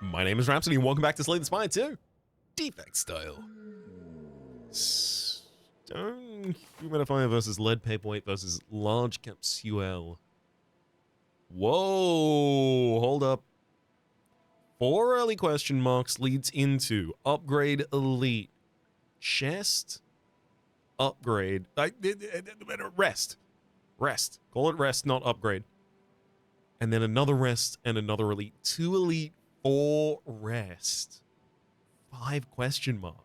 My name is Rhapsody, and welcome back to Slay the Spire 2. Defect style. Stone humidifier versus lead paperweight versus large capsule. Whoa, hold up. 4 early question marks leads into upgrade elite. Chest. Upgrade. Rest. Rest. Call it rest, not upgrade. And then another rest and another elite. 2 elite, 4 rest. 5 question mark.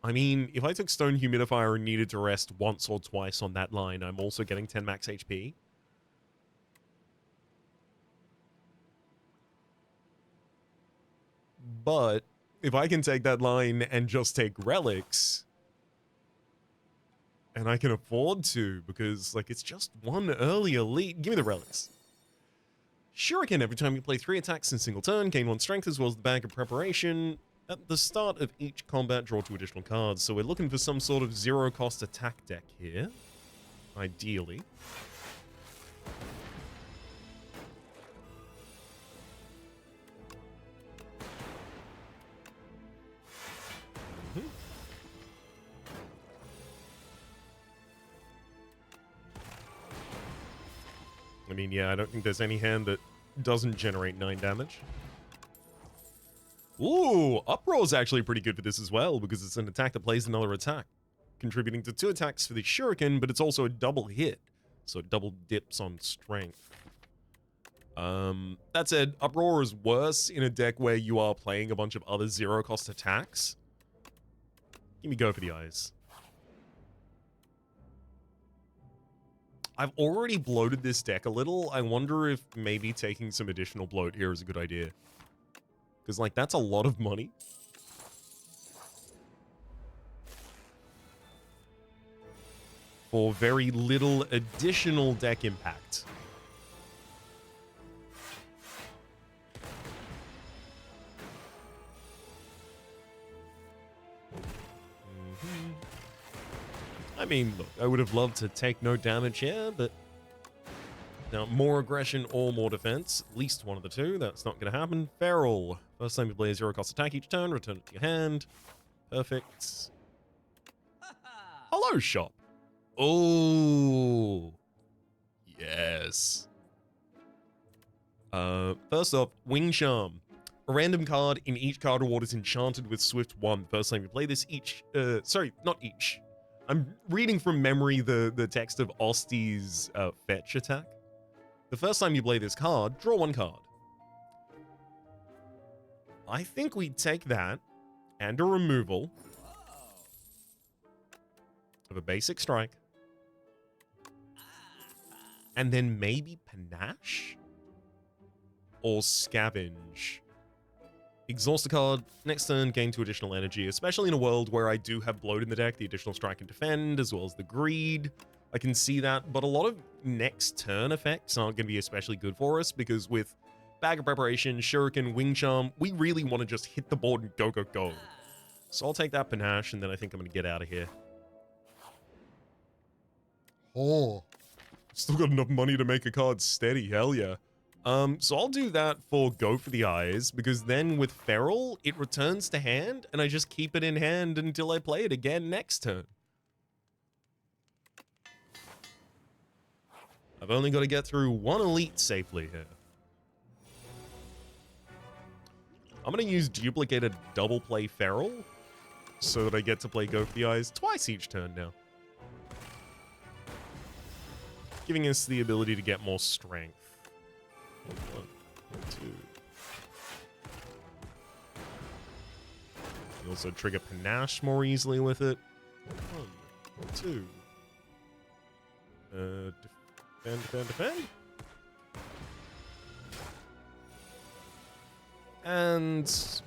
I mean, if I took stone humidifier and needed to rest once or twice on that line, I'm also getting 10 max HP. But if I can take that line and just take relics, and I can afford to, because like it's just 1 early elite. Give me the relics. Shuriken, every time you play 3 attacks in a single turn, gain 1 strength as well as the bag of preparation. At the start of each combat, draw 2 additional cards. So we're looking for some sort of 0-cost attack deck here. Ideally. I mean, yeah, I don't think there's any hand that doesn't generate 9 damage. Ooh, Uproar's actually pretty good for this as well, because it's an attack that plays another attack, contributing to 2 attacks for the Shuriken, but it's also a double hit, so it double dips on strength. That said, Uproar is worse in a deck where you are playing a bunch of other 0-cost attacks. Give me Go for the Eyes. I've already bloated this deck a little. I wonder if maybe taking some additional bloat here is a good idea. Because, like, that's a lot of money. For very little additional deck impact. I mean, look, I would have loved to take no damage here, but now more aggression or more defense, at least one of the two. That's not going to happen. Feral. First time you play a 0-cost attack each turn, return it to your hand. Perfect. Hello, shop. Oh, yes. First off, Wing Charm. A random card in each card reward is enchanted with Swift 1. First time you play this each, sorry, not each. I'm reading from memory the text of Osti's fetch attack. The first time you play this card, draw 1 card. I think we take that and a removal of a basic strike. And then maybe Panache? Or Scavenge. Exhaust a card, next turn gain 2 additional energy, especially in a world where I do have bloat in the deck, the additional strike and defend, as well as the greed. I can see that, but a lot of next turn effects aren't going to be especially good for us, because with Bag of Preparation, Shuriken, Wing Charm, we really want to just hit the board and go, go, go. So I'll take that Panache, and then I think I'm going to get out of here. Oh, still got enough money to make a card steady, hell yeah. So I'll do that for Go for the Eyes, because then with Feral, it returns to hand, and I just keep it in hand until I play it again next turn. I've only got to get through 1 elite safely here. I'm going to use duplicated double play Feral, so that I get to play Go for the Eyes twice each turn now. Giving us the ability to get more strength. 1, 2. You also trigger Panache more easily with it. 1, 2. Defend, defend, defend. And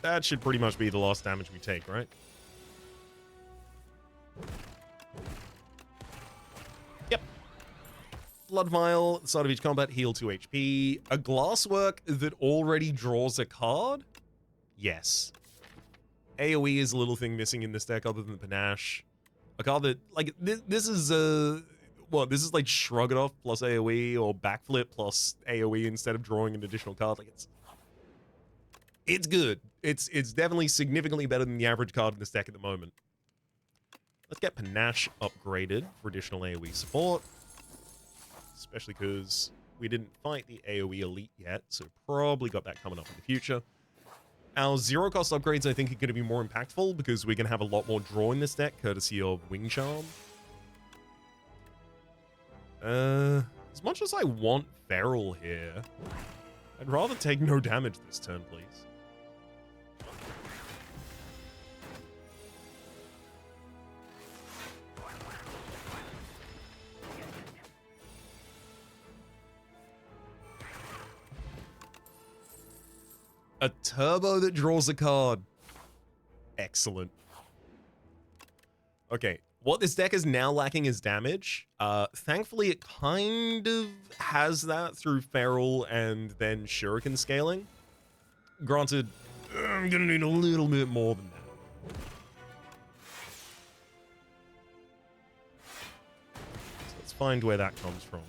that should pretty much be the last damage we take, right? Yep. Blood Vial, at the start of each combat, heal 2 HP. A Glasswork that already draws a card? Yes. AoE is a little thing missing in this deck other than the Panache. A card that, like, this is what, this is like Shrug It Off plus AoE or Backflip plus AoE instead of drawing an additional card. Like, it's good. It's definitely significantly better than the average card in this deck at the moment. Let's get Panache upgraded for additional AoE support. Especially because we didn't fight the AoE Elite yet, so probably got that coming up in the future. Our zero-cost upgrades, I think, are going to be more impactful because we're going to have a lot more draw in this deck, courtesy of Wing Charm. As much as I want Feral here, I'd rather take no damage this turn, please. A turbo that draws a card. Excellent. Okay, what this deck is now lacking is damage. Thankfully, it kind of has that through Feral and then Shuriken scaling. Granted, I'm gonna need a little bit more than that. So let's find where that comes from.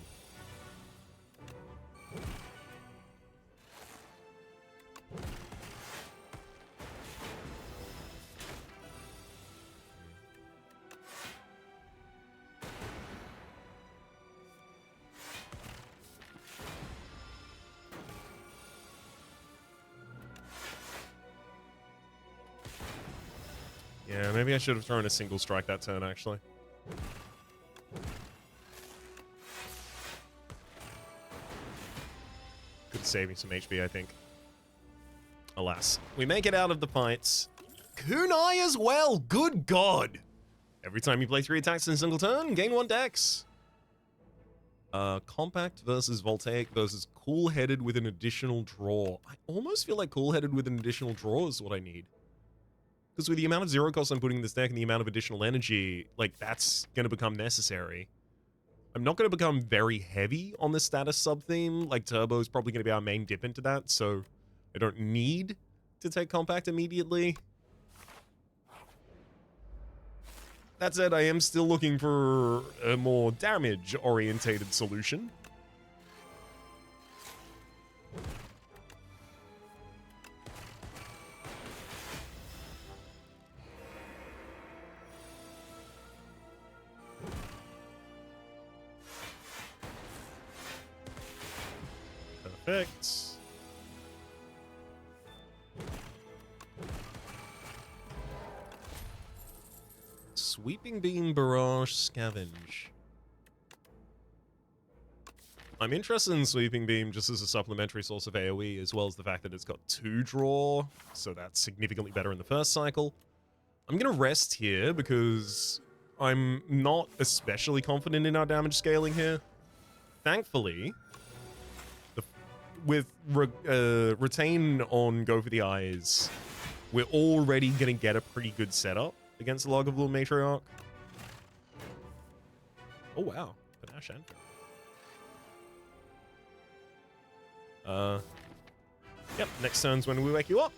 Yeah, maybe I should have thrown a single strike that turn, actually. Could save me some HP, I think. Alas. We make it out of the fights. Kunai as well! Good God! Every time you play 3 attacks in a single turn, gain 1 dex. Compact versus Voltaic versus Cool-Headed with an additional draw. I almost feel like Cool-Headed with an additional draw is what I need. Because with the amount of zero cost I'm putting in this deck and the amount of additional energy, like, that's going to become necessary. I'm not going to become very heavy on the status sub-theme. Like, Turbo is probably going to be our main dip into that, so I don't need to take Compact immediately. That said, I am still looking for a more damage-orientated solution. Perfect. Sweeping Beam, Barrage, Scavenge. I'm interested in Sweeping Beam just as a supplementary source of AoE, as well as the fact that it's got 2 draw, so that's significantly better in the first cycle. I'm gonna rest here because I'm not especially confident in our damage scaling here. Thankfully, with Retain on Go for the Eyes, we're already gonna get a pretty good setup against the Lagavulin Matriarch. Oh wow, Panache and yep, next turn's when we wake you up.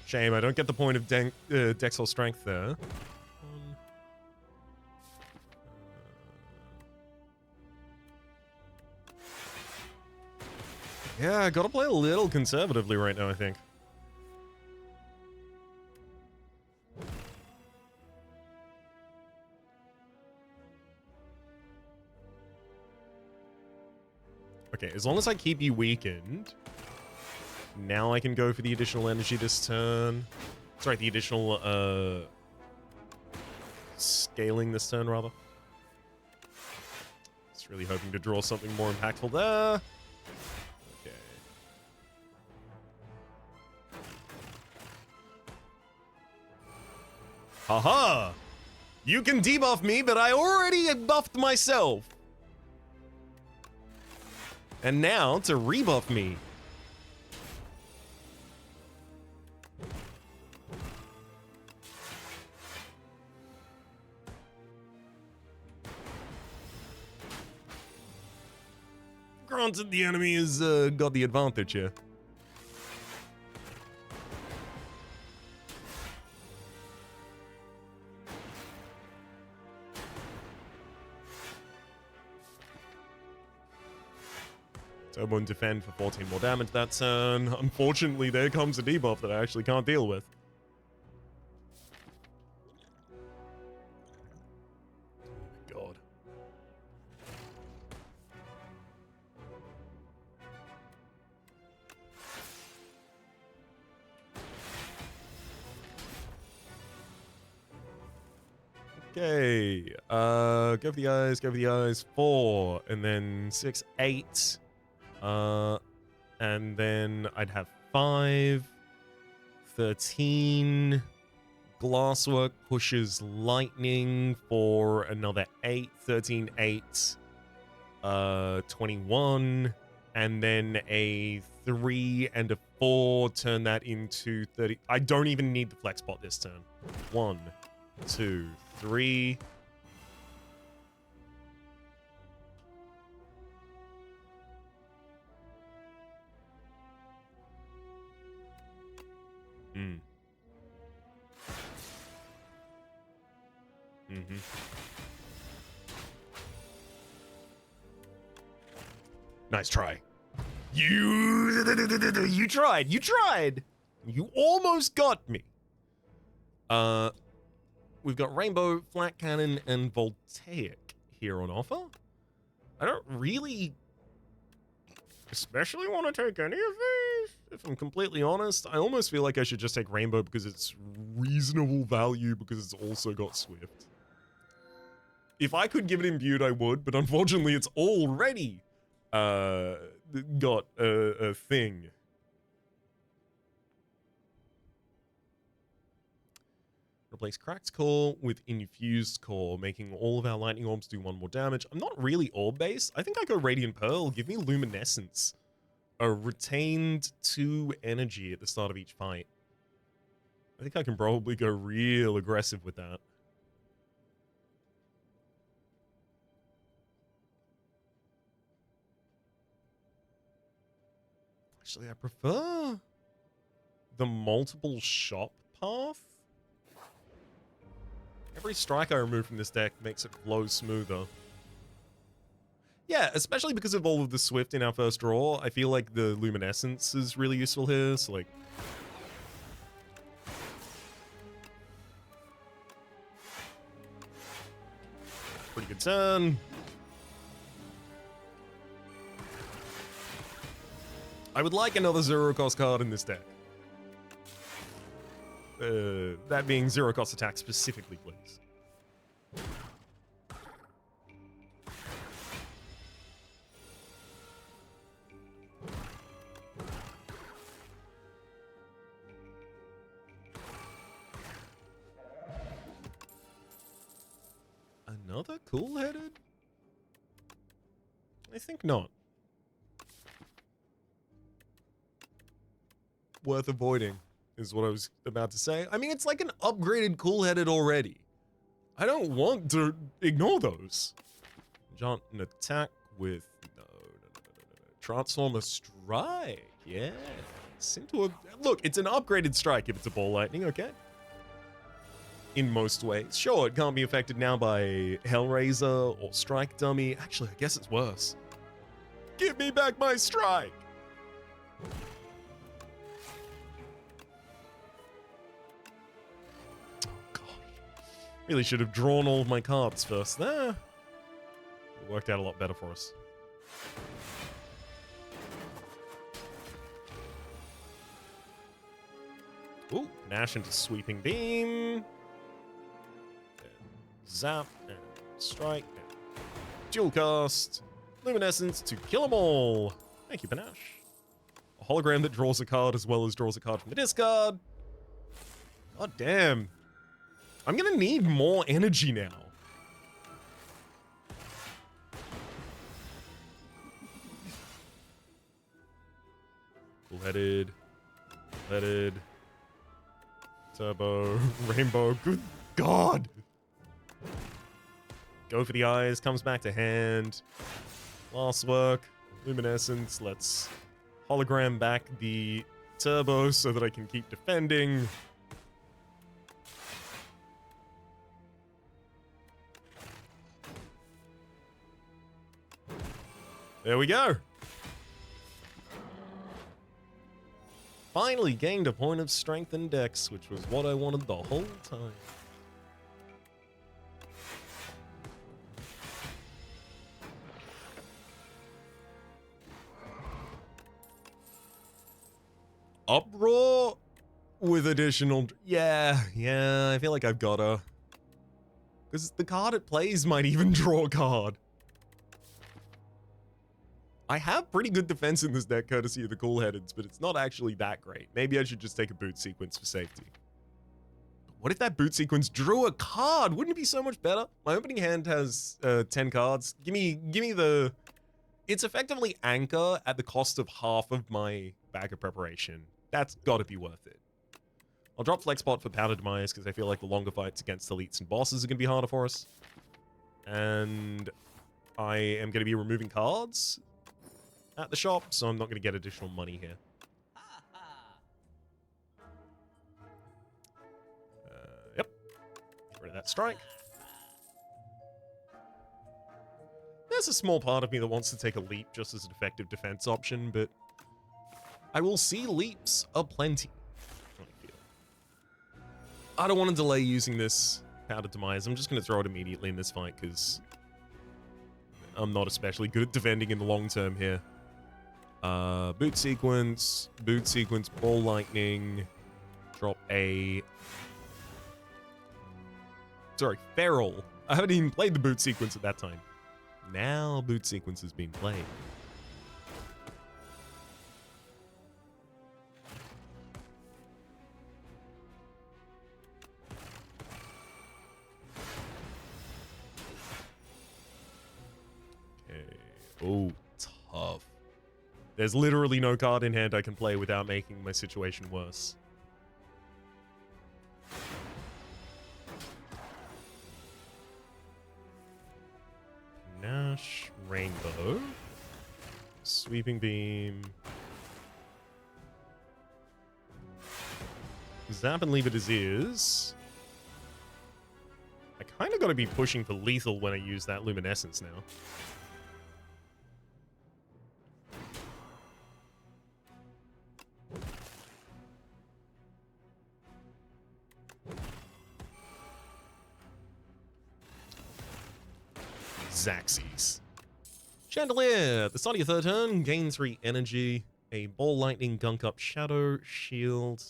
Shame, I don't get the point of Dex or Strength there. Yeah, I gotta play a little conservatively right now, I think. Okay, as long as I keep you weakened, now I can go for the additional energy this turn. Sorry, the additional, scaling this turn, rather. Just really hoping to draw something more impactful there. Okay. Haha! You can debuff me, but I already buffed myself. And now to rebuff me. Granted, the enemy has got the advantage here. Turbo and defend for 14 more damage that turn. Unfortunately, there comes a debuff that I actually can't deal with. Oh my god. Okay. Go for the eyes, go for the eyes. 4, and then 6, 8. And then I'd have 5, 13. Glasswork pushes lightning for another 8, 13, 8, 21, and then a 3 and a 4, turn that into 30. I don't even need the flex pot this turn. 1, 2, 3. Nice try. You tried. You tried. You almost got me. We've got Rainbow, Flat Cannon, and Voltaic here on offer. I don't really especially want to take any of these, if I'm completely honest. I almost feel like I should just take Rainbow because it's reasonable value because it's also got Swift. If I could give it Imbued, I would, but unfortunately it's already got a thing. Replace Cracked Core with Infused Core, making all of our Lightning Orbs do 1 more damage. I'm not really orb-based. I think I go Radiant Pearl. Give me Luminescence. A retained 2 energy at the start of each fight. I think I can probably go real aggressive with that. Actually, I prefer the multiple shop path. Every strike I remove from this deck makes it flow smoother. Yeah, especially because of all of the Swift in our first draw, I feel like the Luminescence is really useful here, so like... Pretty good turn. I would like another zero-cost card in this deck. That being zero-cost attack specifically, please. Another cool-headed? I think not. Worth avoiding is what I was about to say. I mean, it's like an upgraded cool-headed already. I don't want to ignore those. Jaunt an attack with no. Transformer Strike. Yes. Into a look. It's an upgraded strike if it's a ball lightning. Okay. In most ways, sure, it can't be affected now by Hellraiser or Strike Dummy. Actually, I guess it's worse. Give me back my strike. Really should have drawn all of my cards first there. It worked out a lot better for us. Ooh, Nash into Sweeping Beam. And zap, and strike, and dual cast. Luminescence to kill them all. Thank you, Panache. A hologram that draws a card as well as draws a card from the discard. God damn. I'm gonna need more energy now. Cool-headed. Cool-headed. Turbo. Rainbow. Good God. Go for the eyes. Comes back to hand. Last work. Luminescence. Let's hologram back the turbo so that I can keep defending. There we go. Finally gained a point of strength and dex, which was what I wanted the whole time. Uproar with additional... Yeah, I feel like I've gotta. Because the card it plays might even draw a card. I have pretty good defense in this deck courtesy of the cool-headeds, but it's not actually that great. Maybe I should just take a boot sequence for safety. What if that boot sequence drew a card? Wouldn't it be so much better? My opening hand has 10 cards. Give me the... It's effectively Anchor at the cost of half of my bag of preparation. That's gotta be worth it. I'll drop Flexpot for Powder Demise because I feel like the longer fights against elites and bosses are gonna be harder for us. And I am gonna be removing cards at the shop, so I'm not gonna get additional money here. Yep. Get rid of that strike. There's a small part of me that wants to take a leap just as an effective defense option, but I will see leaps aplenty. I don't want to delay using this Powder Demise. I'm just going to throw it immediately in this fight because I'm not especially good at defending in the long term here. Boot sequence, ball lightning, drop a... Sorry, feral. I haven't even played the boot sequence at that time. Now boot sequence has been played. Okay. Oh, tough. There's literally no card in hand I can play without making my situation worse. Nash, Rainbow, Sweeping Beam, Zap and leave it as is. I kind of got to be pushing for lethal when I use that Luminescence now. Xaxes. Chandelier. At the start of your third turn, gain 3 energy. A ball lightning, gunk up shadow, shield.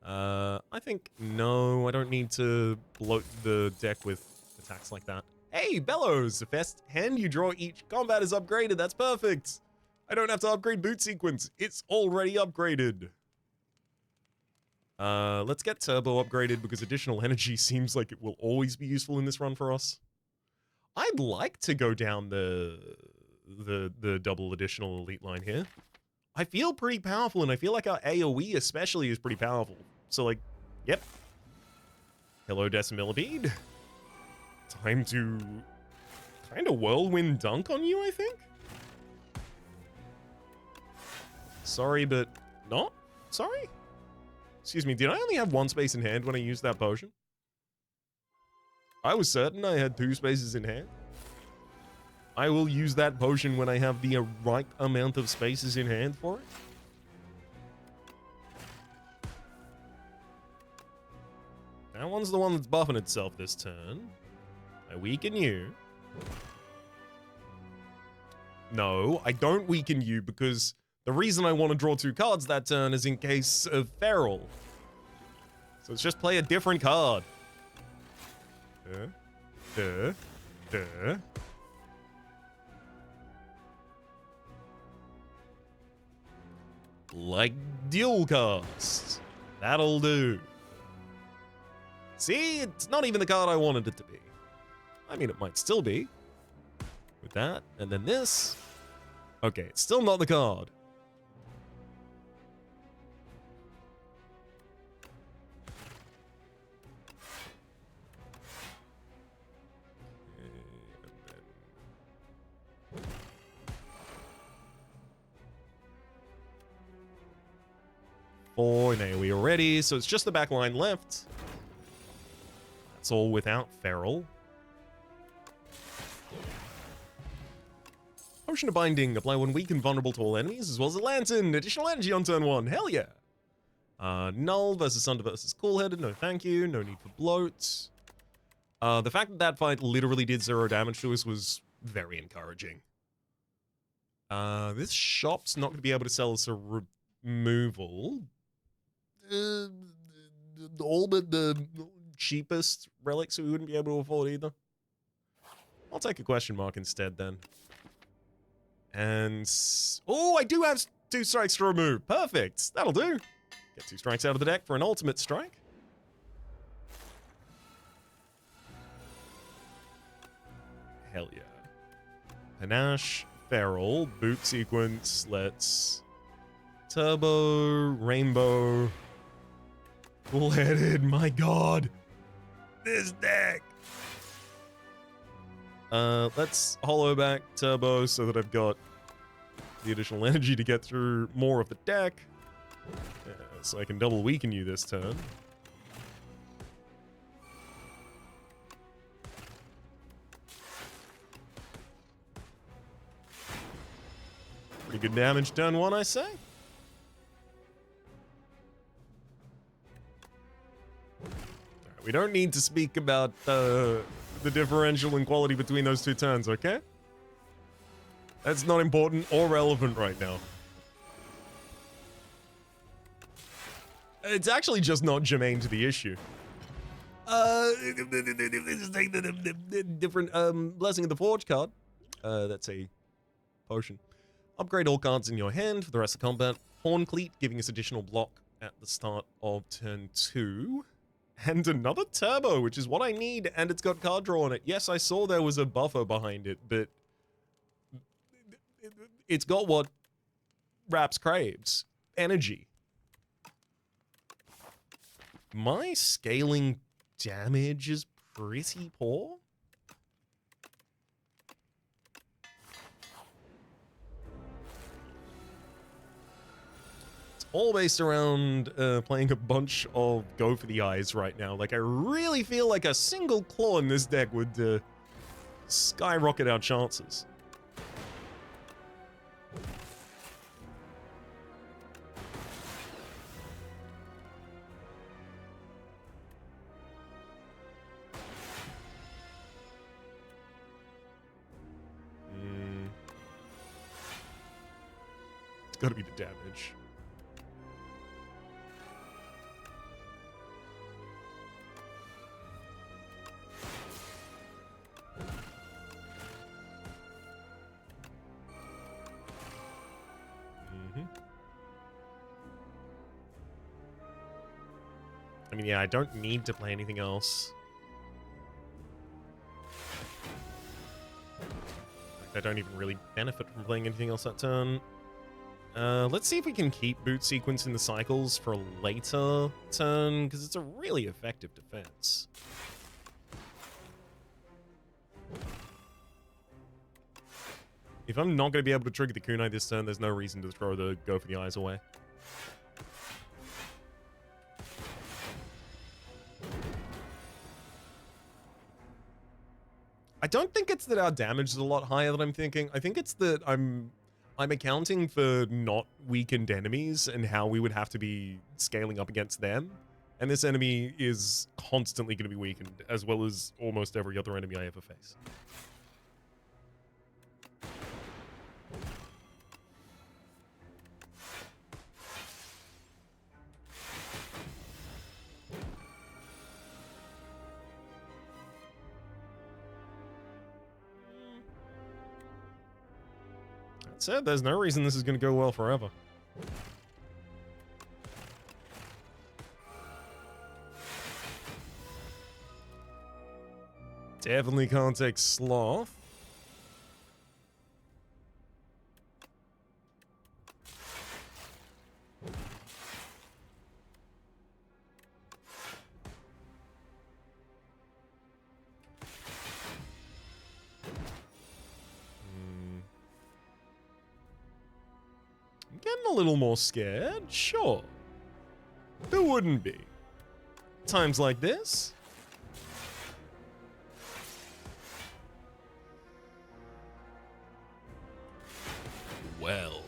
I think no, I don't need to bloat the deck with attacks like that. Hey, Bellows! The first hand you draw each combat is upgraded. That's perfect. I don't have to upgrade boot sequence. It's already upgraded. Let's get turbo upgraded because additional energy seems like it will always be useful in this run for us. I'd like to go down the double additional elite line here. I feel pretty powerful, and I feel like our AoE especially is pretty powerful. So, like, yep. Hello, Decimillipede. Time to kind of whirlwind dunk on you, I think? Sorry, but not sorry? Excuse me, did I only have 1 space in hand when I used that potion? I was certain I had 2 spaces in hand. I will use that potion when I have the right amount of spaces in hand for it. That one's the one that's buffing itself this turn. I weaken you. No, I don't weaken you because the reason I want to draw 2 cards that turn is in case of feral. So let's just play a different card. Like dual cast. That'll do. See, it's not even the card I wanted it to be. I mean, it might still be. With that, and then this. Okay, it's still not the card. 4 in AoE already, so it's just the back line left. That's all without Feral. Potion of Binding. Apply when weak and vulnerable to all enemies, as well as a Lantern. Additional energy on turn 1. Hell yeah. Null versus Thunder versus Cool-Headed. No thank you. No need for Bloat. The fact that that fight literally did 0 damage to us was very encouraging. This shop's not going to be able to sell us a removal. All but the cheapest relics we wouldn't be able to afford either. I'll take a question mark instead then. And... oh, I do have 2 strikes to remove. Perfect. That'll do. Get 2 strikes out of the deck for an ultimate strike. Hell yeah. Panache, Feral, Boot Sequence, let's... Turbo, Rainbow... Bull-headed, my god! This deck! Let's hollow back Turbo so that I've got the additional energy to get through more of the deck. So I can double weaken you this turn. Pretty good damage turn 1, I say. We don't need to speak about the differential in quality between those 2 turns, okay? That's not important or relevant right now. It's actually just not germane to the issue. Different, Blessing of the Forge card. That's a potion. Upgrade all cards in your hand for the rest of combat. Horn Cleat, giving us additional block at the start of turn 2. And another turbo, which is what I need, and it's got card draw on it. Yes, I saw there was a buffer behind it, but it's got what Raps craves. Energy. My scaling damage is pretty poor. All based around playing a bunch of Go for the Eyes right now. Like, I really feel like a single claw in this deck would skyrocket our chances. It's gotta be the damage. I mean, yeah, I don't need to play anything else. Like, I don't even really benefit from playing anything else that turn. Let's see if we can keep Boot Sequence in the cycles for a later turn, because it's a really effective defense. If I'm not going to be able to trigger the Kunai this turn, there's no reason to throw the Go for the Eyes away. I don't think it's that our damage is a lot higher than I'm thinking. I think it's that I'm accounting for not weakened enemies and how we would have to be scaling up against them. And this enemy is constantly going to be weakened, as well as almost every other enemy I ever face. Said there's no reason this is going to go well forever. Definitely can't take Sloth. Getting a little more scared, sure. Who wouldn't be? Times like this. Well,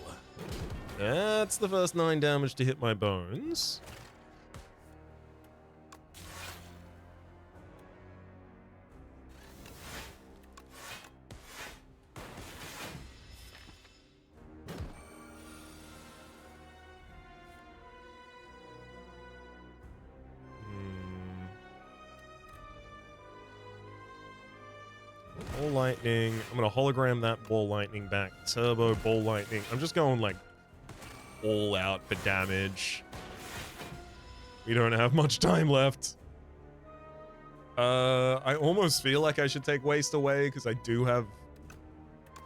that's the first 9 damage to hit my bones. Ball lightning. I'm gonna hologram that ball lightning back. Turbo ball lightning. I'm just going like all out for damage. We don't have much time left. I almost feel like I should take waste away because I do have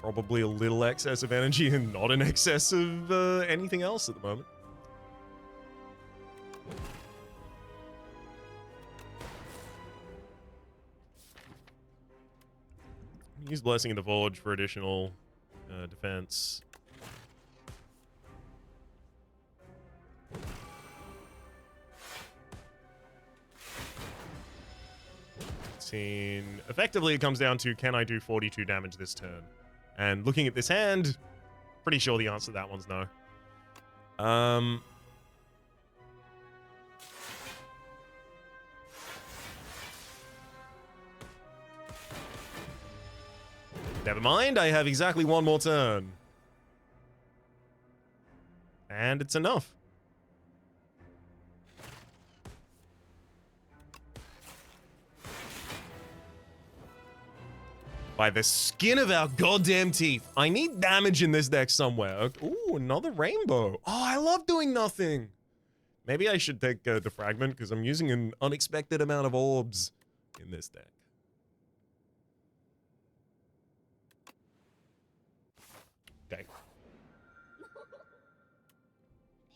probably a little excess of energy and not an excess of anything else at the moment. Use Blessing in the Forge for additional defense. Effectively, it comes down to, can I do 42 damage this turn? And looking at this hand, pretty sure the answer to that one's no. Never mind, I have exactly one more turn. And it's enough. By the skin of our goddamn teeth. I need damage in this deck somewhere. Ooh, another rainbow. Oh, I love doing nothing. Maybe I should take the fragment because I'm using an unexpected amount of orbs in this deck. Okay.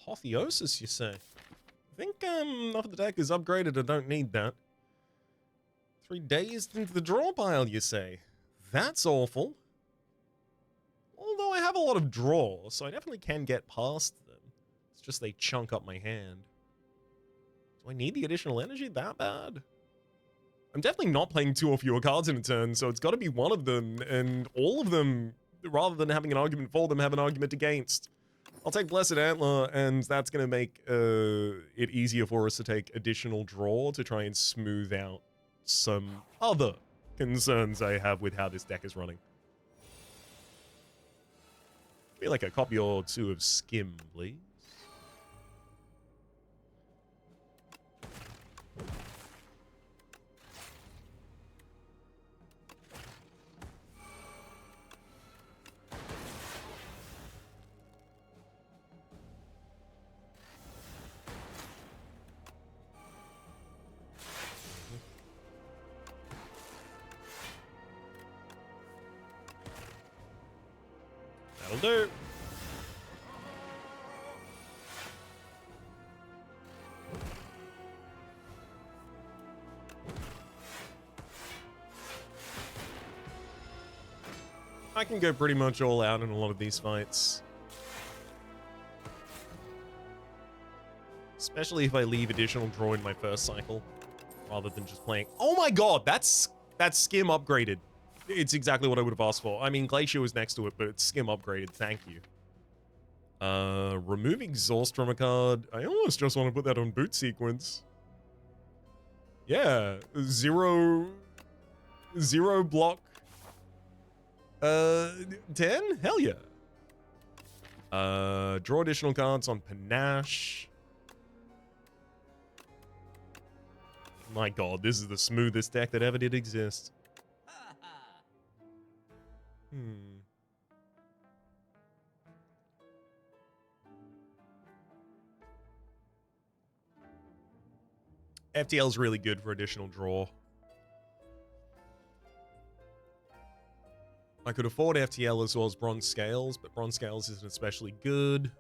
Apotheosis, you say? I think enough of the deck is upgraded. I don't need that. 3 days into the draw pile, you say? That's awful. Although I have a lot of draws, so I definitely can get past them. It's just they chunk up my hand. Do I need the additional energy that bad? I'm definitely not playing 2 or fewer cards in a turn, so it's got to be one of them, and all of them, rather than having an argument for them, have an argument against. I'll take Blessed Antler, and that's going to make it easier for us to take additional draw to try and smooth out some other concerns I have with how this deck is running. I feel like a copy or 2 of Skim, please. That'll do. I can go pretty much all out in a lot of these fights. Especially if I leave additional draw in my first cycle, rather than just playing. Oh my god, that's Skim upgraded. It's exactly what I would have asked for. I mean, Glacier was next to it, but it's Skim upgraded. Thank you. Remove Exhaust from a card. I almost just want to put that on boot sequence. Yeah, zero block. 10? Hell yeah. Draw additional cards on Panache. My god, this is the smoothest deck that ever did exist. FTL's really good for additional draw. I could afford FTL as well as Bronze Scales, but Bronze Scales isn't especially good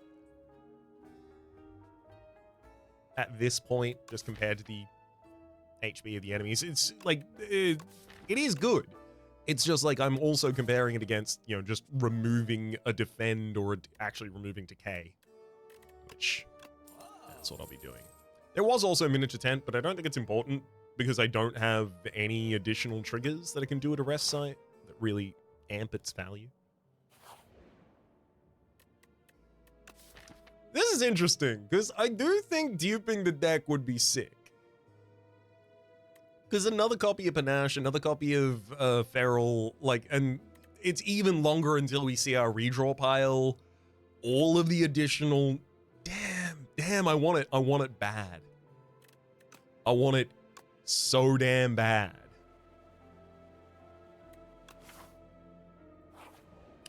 at this point, just compared to the HP of the enemies. It's like, it is good. It's just like I'm also comparing it against, you know, just removing a defend or actually removing decay, which that's what I'll be doing. There was also a miniature tent, but I don't think it's important because I don't have any additional triggers that I can do at a rest site that really amp its value. This is interesting, because I do think duping the deck would be sick. Because another copy of Panache, another copy of Feral, like, and it's even longer until we see our redraw pile. All of the additional... Damn, I want it bad. I want it so damn bad.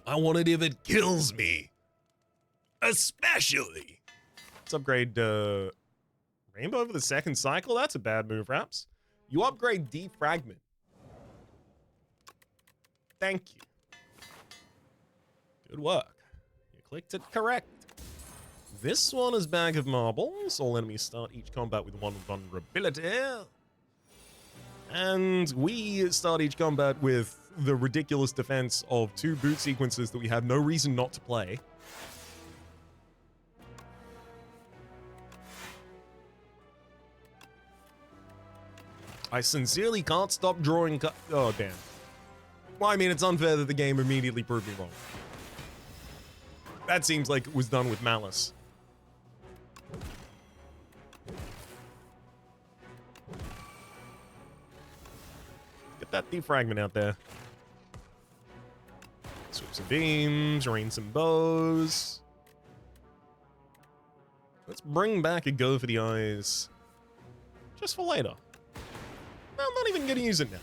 I want it if it kills me. Especially. Let's upgrade Rainbow for the second cycle. That's a bad move, Raps. You upgrade Defragment. Thank you. Good work. You clicked it correct. This one is Bag of Marbles. All enemies start each combat with 1 vulnerability. And we start each combat with the ridiculous defense of 2 boot sequences that we have no reason not to play. I sincerely can't stop drawing oh, damn. Well, I mean, it's unfair that the game immediately proved me wrong. That seems like it was done with malice. Get that defragment out there. Swoop some beams, rain some bows. Let's bring back a go for the eyes. Just for later. I'm not even gonna use it now.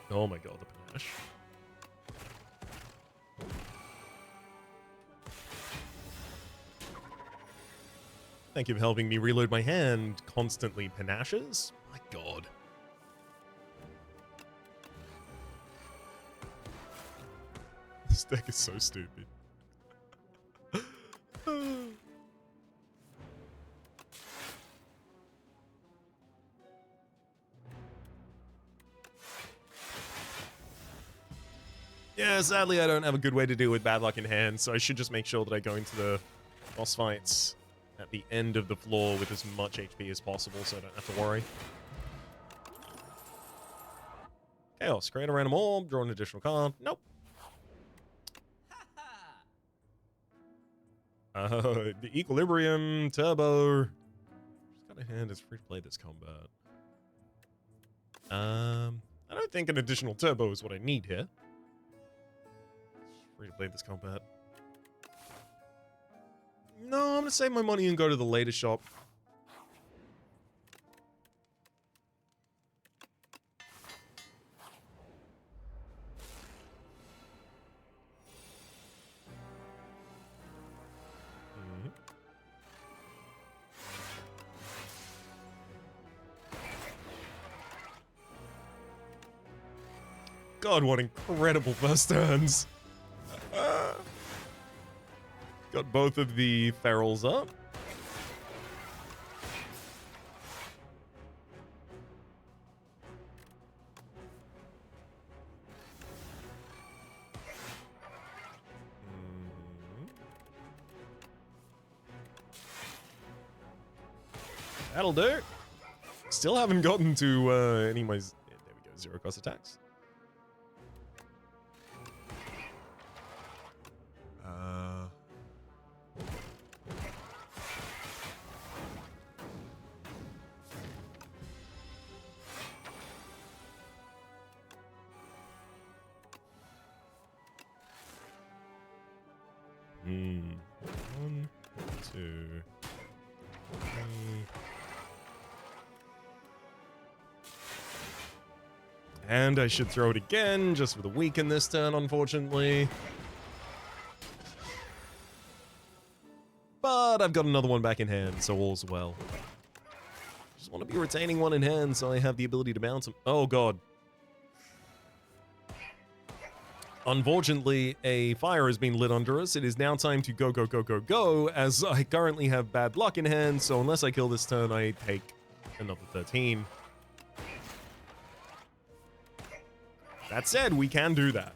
Oh my god, the panache. Thank you for helping me reload my hand. Constantly panaches? My god. This deck is so stupid. Yeah, sadly I don't have a good way to deal with bad luck in hand, so I should just make sure that I go into the boss fights at the end of the floor with as much HP as possible so I don't have to worry. Chaos, create a random orb, draw an additional card. Nope. The Equilibrium, Turbo. Just got a hand, it's free to play this combat. I don't think an additional Turbo is what I need here. Free to play this combat. No, I'm gonna save my money and go to the latest shop. God, what incredible first turns. Got both of the ferals up. That'll do. Still haven't gotten to any of my... there we go, 0 cost attacks. One, two, three. And I should throw it again, just for the weaken this turn, unfortunately. But I've got another one back in hand, so all's well. Just want to be retaining one in hand so I have the ability to bounce them. Oh god. Unfortunately, a fire has been lit under us. It is now time to go, go, go, go, go, as I currently have bad luck in hand, so unless I kill this turn, I take another 13. That said, we can do that.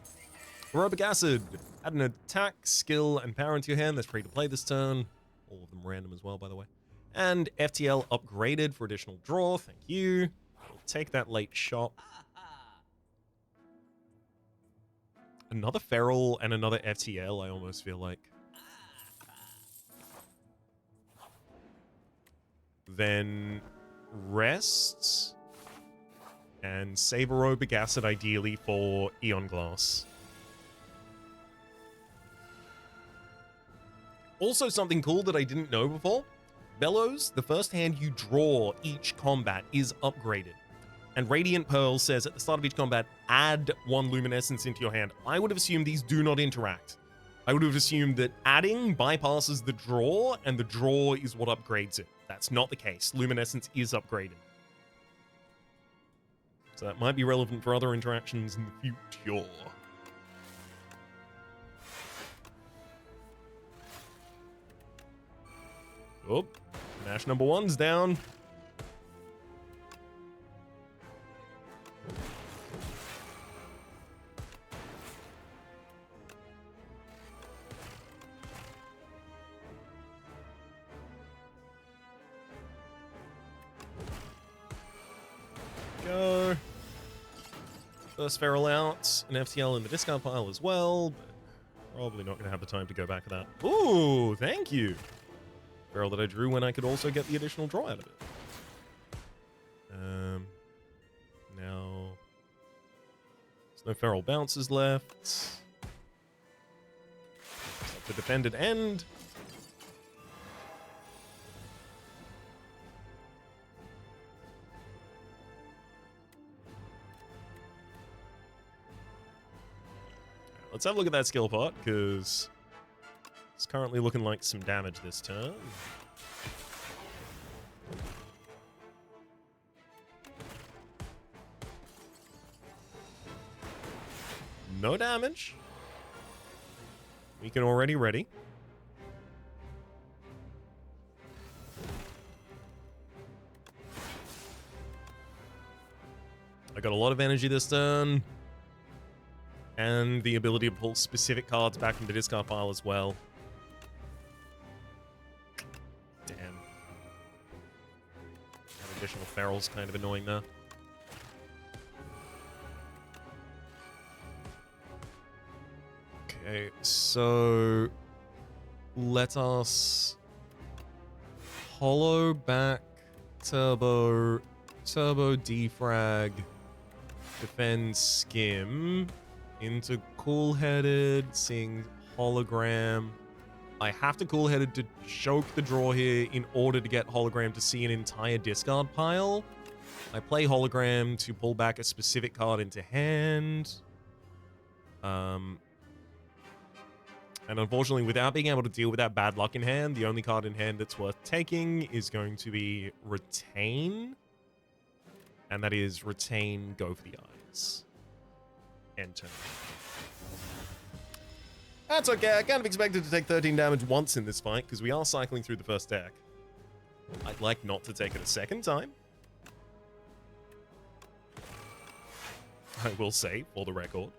Aerobic Acid. Add an attack, skill, and power into your hand. That's free to play this turn. All of them random as well, by the way. And FTL upgraded for additional draw. Thank you. We'll take that late shot. Another Feral and another FTL, I almost feel like. Then rest. And save Aerobic Acid ideally for Eon Glass. Also something cool that I didn't know before. Bellows, the first hand you draw each combat is upgraded. And Radiant Pearl says at the start of each combat, add 1 luminescence into your hand. I would have assumed these do not interact. I would have assumed that adding bypasses the draw, and the draw is what upgrades it. That's not the case. Luminescence is upgraded. So that might be relevant for other interactions in the future. Oh, Nash number 1's down. Go. First Feral out, an FTL in the discard pile as well, but probably not going to have the time to go back to that. Ooh, thank you. Feral that I drew when I could also get the additional draw out of it. Now, there's no Feral bounces left. The defended end. Let's have a look at that skill pot, because it's currently looking like some damage this turn. No damage. We can already ready. I got a lot of energy this turn. And the ability to pull specific cards back from the discard pile as well. Damn. That additional Feral's kind of annoying there. Okay, so let us hollow back turbo defrag, defend skim. Into cool-headed, seeing hologram. I have to cool-headed to choke the draw here in order to get hologram to see an entire discard pile. I play hologram to pull back a specific card into hand. And unfortunately, without being able to deal with that bad luck in hand, the only card in hand that's worth taking is going to be Retain. And that is Retain, Go for the Eyes. Enter. That's okay, I kind of expected to take 13 damage once in this fight, because we are cycling through the first deck. I'd like not to take it a second time. I will say, for the record.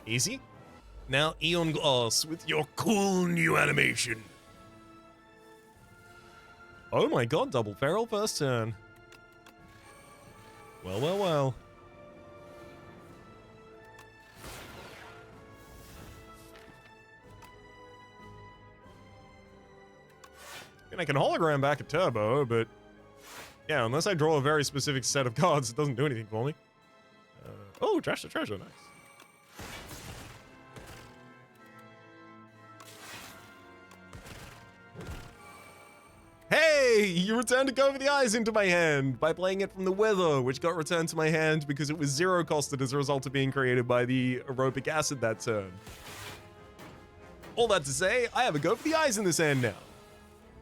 Easy. Now Eon Glass with your cool new animation. Oh my god, double Feral first turn. Well, well, well. And I can hologram back a turbo, but yeah, unless I draw a very specific set of cards, it doesn't do anything for me. Oh, trash the treasure, nice. Hey, you returned to Go for the Eyes into my hand by playing it from the Weather, which got returned to my hand because it was 0 costed as a result of being created by the Aerobic Acid that turn. All that to say, I have a Go for the Eyes in this hand now.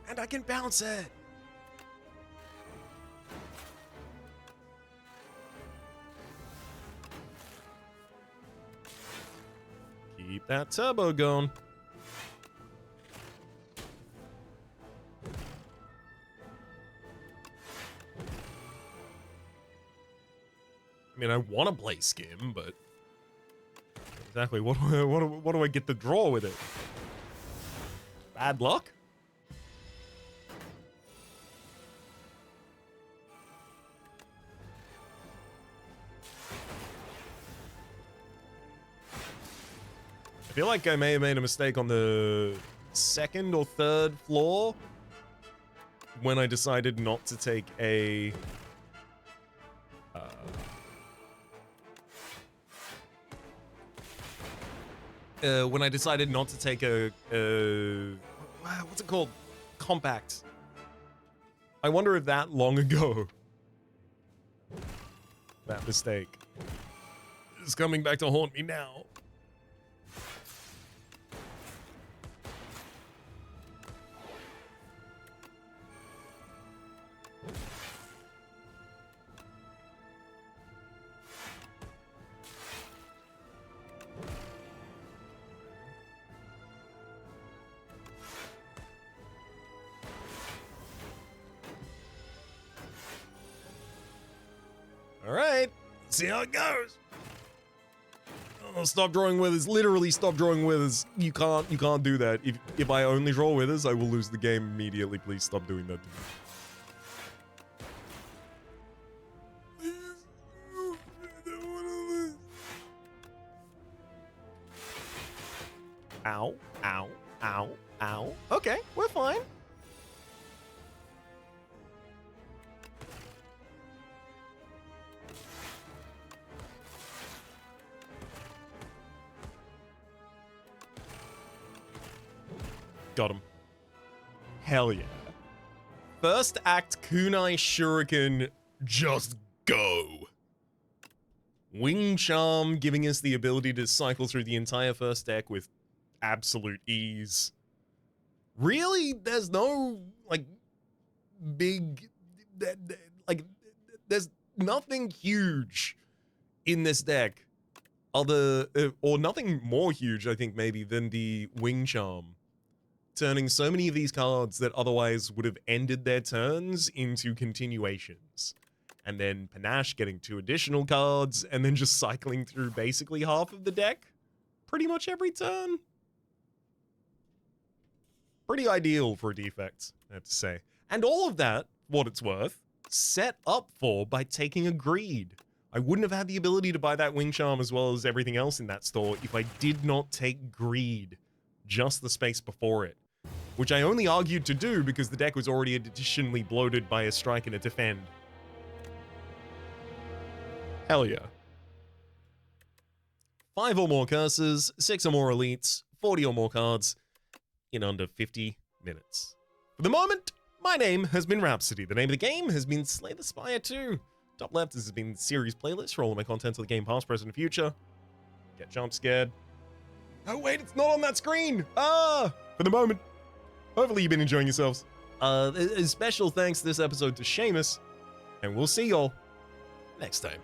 And I can bounce it. Keep that turbo going. I mean, I want to play Skim, but exactly what do I get to draw with it? Bad luck? I feel like I may have made a mistake on the second or third floor when I decided not to take a when I decided not to take a what's it called? Compact. I wonder if that long ago, that mistake is coming back to haunt me now. Alright, see how it goes. Oh, stop drawing withers. Literally stop drawing withers. You can't do that. If I only draw withers, I will lose the game immediately. Please stop doing that to me. Ow, ow, ow, ow. Okay, we're fine. Got him. Hell yeah. First act kunai shuriken, just go. Wing charm giving us the ability to cycle through the entire first deck with absolute ease. Really? There's no, like, big, like, there's nothing huge in this deck other, or nothing more huge, I think, maybe, than the Wing Charm. Turning so many of these cards that otherwise would have ended their turns into continuations. And then Panache getting 2 additional cards, and then just cycling through basically half of the deck pretty much every turn. Pretty ideal for a defect, I have to say. And all of that, what it's worth, set up for by taking a Greed. I wouldn't have had the ability to buy that Wing Charm as well as everything else in that store if I did not take Greed just the space before it. Which I only argued to do because the deck was already additionally bloated by a strike and a defend. Hell yeah. 5 or more curses, 6 or more elites, 40 or more cards in under 50 minutes. For the moment, my name has been Rhapsody. The name of the game has been Slay the Spire 2. Top left has been the series playlist for all of my content of the game past, present, and future. Get jump scared. Oh wait, it's not on that screen! Ah! For the moment. Hopefully you've been enjoying yourselves. A special thanks this episode to Seamus, and we'll see y'all next time.